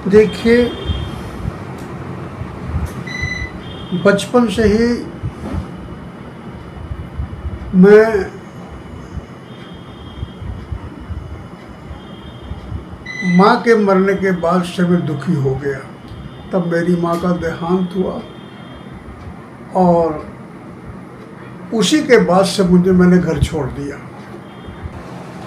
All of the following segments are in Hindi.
देखिए, बचपन से ही मैं माँ के मरने के बाद से मैं दुखी हो गया। तब मेरी माँ का देहांत हुआ और उसी के बाद से मैंने घर छोड़ दिया।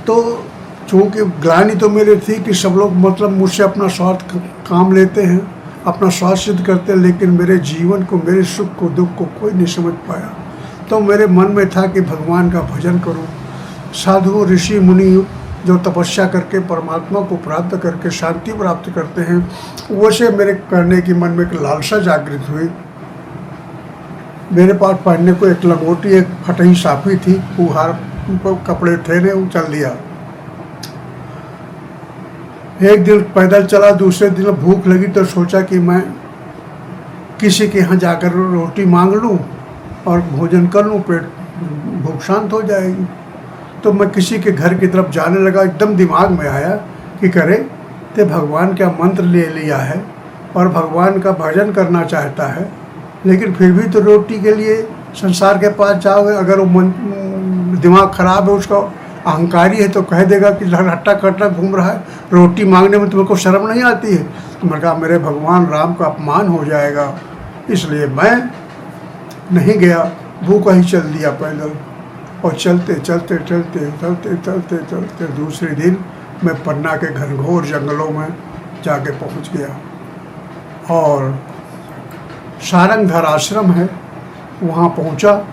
तो चूँकि ग्लानि तो मेरी थी कि सब लोग मतलब मुझसे अपना स्वार्थ काम लेते हैं, अपना स्वार्थ सिद्ध करते हैं, लेकिन मेरे जीवन को, मेरे सुख को, दुख को कोई नहीं समझ पाया। तो मेरे मन में था कि भगवान का भजन करूं। साधु ऋषि मुनि जो तपस्या करके परमात्मा को प्राप्त करके शांति प्राप्त करते हैं, वैसे मेरे करने की मन में एक लालसा जागृत हुई। मेरे पास पहनने को एक लंगोटी, एक फटी साफी थी, फुहार कपड़े थे ने उछल दिया। एक दिन पैदल चला, दूसरे दिन भूख लगी तो सोचा कि मैं किसी के यहाँ जाकर रोटी मांग लूँ और भोजन कर लूँ, पेट भूख शांत हो जाएगी। तो मैं किसी के घर की तरफ जाने लगा। एकदम दिमाग में आया कि करे तो भगवान का मंत्र ले लिया है और भगवान का भजन करना चाहता है, लेकिन फिर भी तो रोटी के लिए संसार के पास जाओगे। अगर वो दिमाग खराब है, उसका अहंकारी है, तो कह देगा कि हट्टा कट्टा घूम रहा है, रोटी मांगने में तुम्हें को शर्म नहीं आती है। तो मैंने कहा मेरे भगवान राम का अपमान हो जाएगा, इसलिए मैं नहीं गया, भूखा ही चल दिया पैदल। और चलते चलते चलते चलते चलते चलते दूसरे दिन मैं पन्ना के घनघोर जंगलों में जाके पहुंच गया और सारंगधर आश्रम है, वहाँ पहुँचा।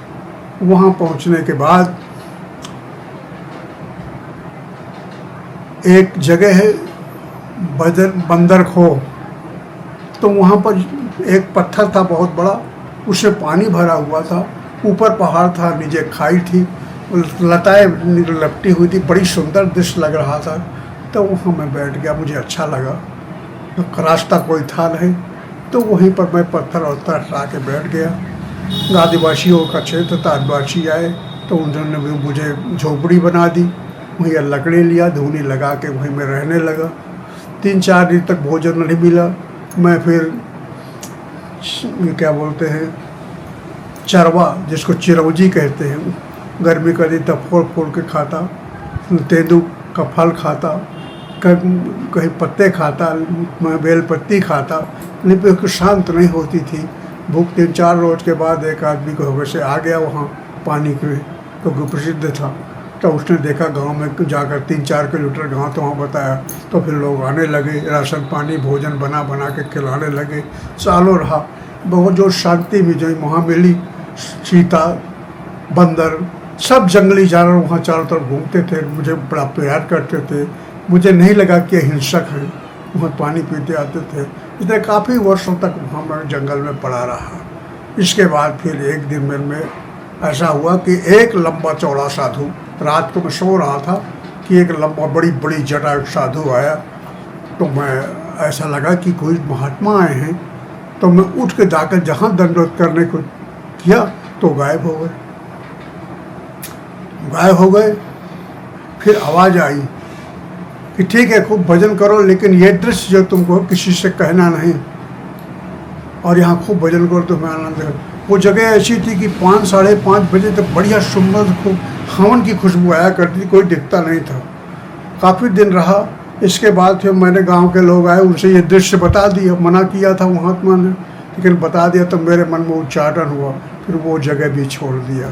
वहाँ पहुँचने के बाद एक जगह है बंदर खो, तो वहाँ पर एक पत्थर था बहुत बड़ा, उससे पानी भरा हुआ था। ऊपर पहाड़ था, नीचे खाई थी, लताएं लपटी हुई थी, बड़ी सुंदर दृश्य लग रहा था। तो वहाँ मैं बैठ गया, मुझे अच्छा लगा। तो रास्ता कोई था नहीं, तो वहीं पर मैं पत्थर वत्थर हटा के बैठ गया। आदिवासियों का क्षेत्र था, आदिवासी आए तो उन्होंने भी मुझे झोपड़ी बना दी, वहीं लकड़ी लिया, धूनी लगा के वहीं मैं रहने लगा। 3-4 दिन तक भोजन नहीं मिला। मैं फिर क्या बोलते हैं, चरवा, जिसको चिरौंजी कहते हैं, गर्मी का दिन तब फोड़ के खाता, तेंदू का फल खाता, कहीं पत्ते खाता, मैं बेल पत्ती खाता, लेकिन फिर शांत नहीं होती थी। भूख 3-4 रोज के बाद एक आदमी को वैसे आ गया वहाँ पानी के, क्योंकि प्रसिद्ध था। तो उसने देखा गांव में जाकर 3-4 किलोमीटर गांव, तो वहाँ बताया। तो फिर लोग आने लगे, राशन पानी भोजन बना बना के खिलाने लगे। सालों रहा। बहुत जो शांति भी जो वहाँ मिली, चीता, बंदर, सब जंगली जानवर वहाँ चारों तरफ घूमते थे, मुझे बड़ा प्यार करते थे। मुझे नहीं लगा कि हिंसक हैं, वहाँ पानी पीते आते थे। इसलिए काफ़ी वर्षों तक वहाँ मैं जंगल में पड़ा रहा। इसके बाद फिर एक दिन मेरे में ऐसा हुआ कि एक लंबा चौड़ा साधु, रात को मैं सो रहा था कि एक लंबा बड़ी बड़ी जटा एक साधु आया। तो मैं ऐसा लगा कि कोई महात्मा आए हैं, तो मैं उठ के जाकर जहाँ दंडवत करने को किया तो गायब हो गए। फिर आवाज़ आई कि ठीक है, खूब भजन करो, लेकिन ये दृश्य जो तुमको किसी से कहना नहीं, और यहाँ खूब भजन करो तो मैं आनंद है। वो जगह ऐसी थी कि 5-5:30 बजे तक बढ़िया सुंदर खूब हवन की खुशबू आया करती थी, कोई दिखता नहीं था। काफ़ी दिन रहा। इसके बाद फिर मैंने गांव के लोग आए, उनसे ये दृश्य बता दिया। मना किया था महात्मा ने, लेकिन बता दिया तो मेरे मन में उच्चाटन हुआ। फिर वो जगह भी छोड़ दिया।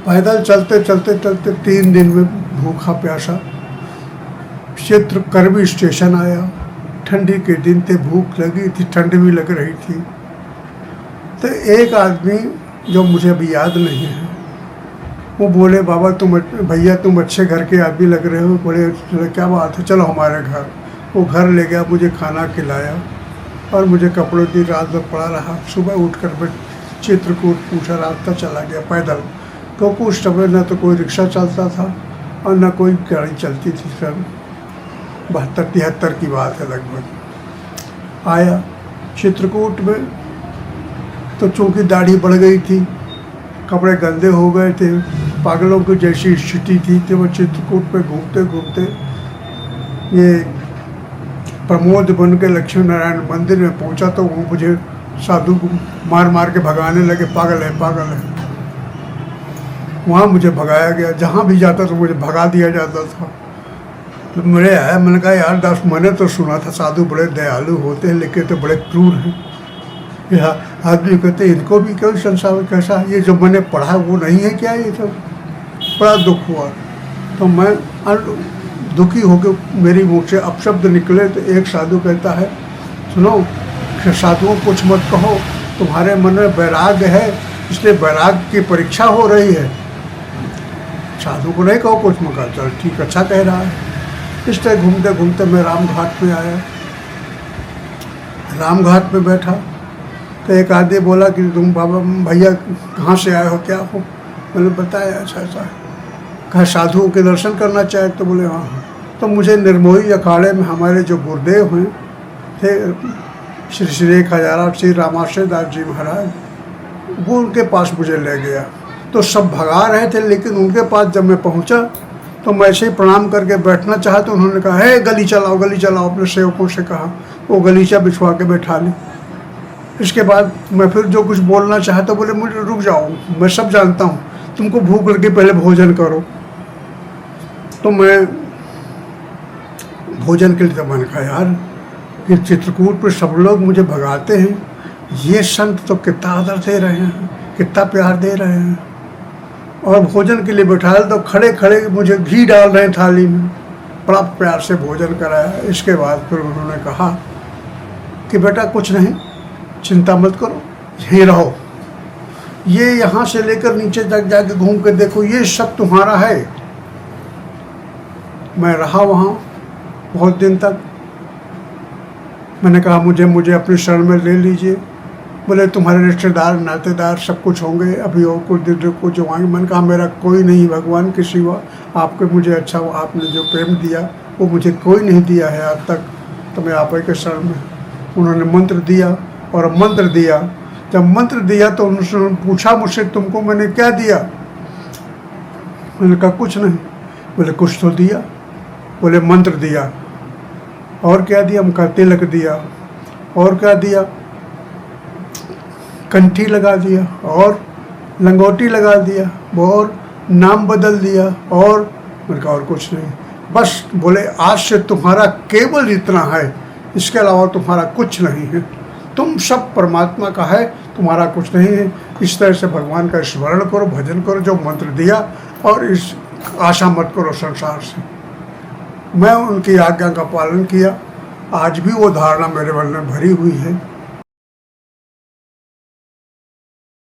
पैदल चलते चलते चलते 3 दिन में भूखा प्यासा चित्रकर्मी स्टेशन आया। ठंडी के दिन थे, भूख लगी थी, ठंड भी लग रही थी। तो एक आदमी जो मुझे अभी याद नहीं है, वो बोले, बाबा भैया तुम अच्छे घर के आदमी लग रहे हो। बोले क्या बात है, चलो हमारे घर। वो घर ले गया, मुझे खाना खिलाया और मुझे कपड़ों की रात में पड़ा रहा। सुबह उठकर मैं चित्रकूट पूछा, रास्ता चला गया पैदल, क्योंकि उस समय न तो कोई रिक्शा चलता था और न कोई गाड़ी चलती थी। सर 72-73 की बात है लगभग। आया चित्रकूट में, तो चूँकि दाढ़ी बढ़ गई थी, कपड़े गंदे हो गए थे, पागलों की जैसी स्थिति थी। तो वो चित्रकूट पे घूमते घूमते ये प्रमोद बन के लक्ष्मी नारायण मंदिर में पहुंचा तो वो मुझे साधु को मार मार के भगाने लगे, पागल है पागल है। वहाँ मुझे भगाया गया, जहाँ भी जाता तो मुझे भगा दिया जाता था। तो मेरे आया, मैंने कहा यार दास, मैंने तो सुना था साधु बड़े दयालु होते हैं लेकिन तो बड़े क्रूर हैं। यह आदमी कहते इनको भी क्यों संसार में कैसा, ये जो मैंने पढ़ा वो नहीं है क्या, ये सब बड़ा दुख हुआ। तो मैं दुखी होकर मेरी मुँह से अपशब्द निकले तो एक साधु कहता है, सुनो साधुओं को कुछ मत कहो, तुम्हारे मन में वैराग्य है इसलिए वैराग्य की परीक्षा हो रही है, साधु को नहीं कहो कुछ। मैं कहा चल ठीक, अच्छा कह रहा है। इस तरह घूमते घूमते मैं राम घाट में आया। राम घाट में बैठा तो एक आदमी बोला कि तुम बाबा भैया कहाँ से आए हो, क्या हो। मैंने बताया ऐसा ऐसा। कहा साधुओं के दर्शन करना चाहे तो बोले हाँ हाँ। तो मुझे निर्मोही अखाड़े में हमारे जो गुरुदेव हैं थे श्री श्री एक हजारा श्री रामाश्रय दास जी महाराज, वो उनके पास मुझे ले गया। तो सब भगा रहे थे लेकिन उनके पास जब मैं पहुंचा तो मैं ऐसे ही प्रणाम करके बैठना चाहा तो उन्होंने कहा है गली चलाओ गली चलाओ, अपने सेवकों से कहा, वो गलीचा बिछवा के बैठा ली। इसके बाद मैं फिर जो कुछ बोलना चाहा तो बोले मुझे रुक जाओ, मैं सब जानता हूँ, तुमको भूख लगी पहले भोजन करो। तो मैं भोजन के लिए तो मैंने कहा यार कि चित्रकूट पर सब लोग मुझे भगाते हैं, ये संत तो कितना आदर दे रहे हैं, कितना प्यार दे रहे हैं। और भोजन के लिए बैठाया तो खड़े खड़े मुझे घी डाल रहे हैं थाली में, बड़ा प्यार से भोजन कराया। इसके बाद फिर उन्होंने कहा कि बेटा कुछ नहीं, चिंता मत करो, यहीं रहो, ये यहाँ से लेकर नीचे तक जाके घूम के देखो, ये सब तुम्हारा है। मैं रहा वहाँ बहुत दिन तक। मैंने कहा मुझे अपने शरण में ले लीजिए। बोले तुम्हारे रिश्तेदार नातेदार सब कुछ होंगे, अभी और कुछ दिन को जो आएंगे। मैंने कहा मेरा कोई नहीं भगवान के सिवा, आपके मुझे अच्छा आपने जो प्रेम दिया वो मुझे कोई नहीं दिया है आज तक, तो मैं आप ही के शरण में। उन्होंने मंत्र दिया और मंत्र दिया, जब मंत्र दिया तो उन्होंने पूछा मुझसे तुमको मैंने क्या दिया। मैंने कहा कुछ नहीं। बोले कुछ तो दिया। बोले मंत्र दिया। और क्या दिया? हम कहा तिलक दिया। और क्या दिया? कंठी लगा दिया और लंगोटी लगा दिया और नाम बदल दिया। और मैंने कहा और कुछ नहीं। बस बोले आज से तुम्हारा केवल इतना है, इसके अलावा तुम्हारा कुछ नहीं है, तुम सब परमात्मा का है, तुम्हारा कुछ नहीं है। इस तरह से भगवान का स्मरण करो, भजन करो जो मंत्र दिया, और इस आशा मत करो संसार से। मैं उनकी आज्ञा का पालन किया। आज भी वो धारणा मेरे मन में भरी हुई है।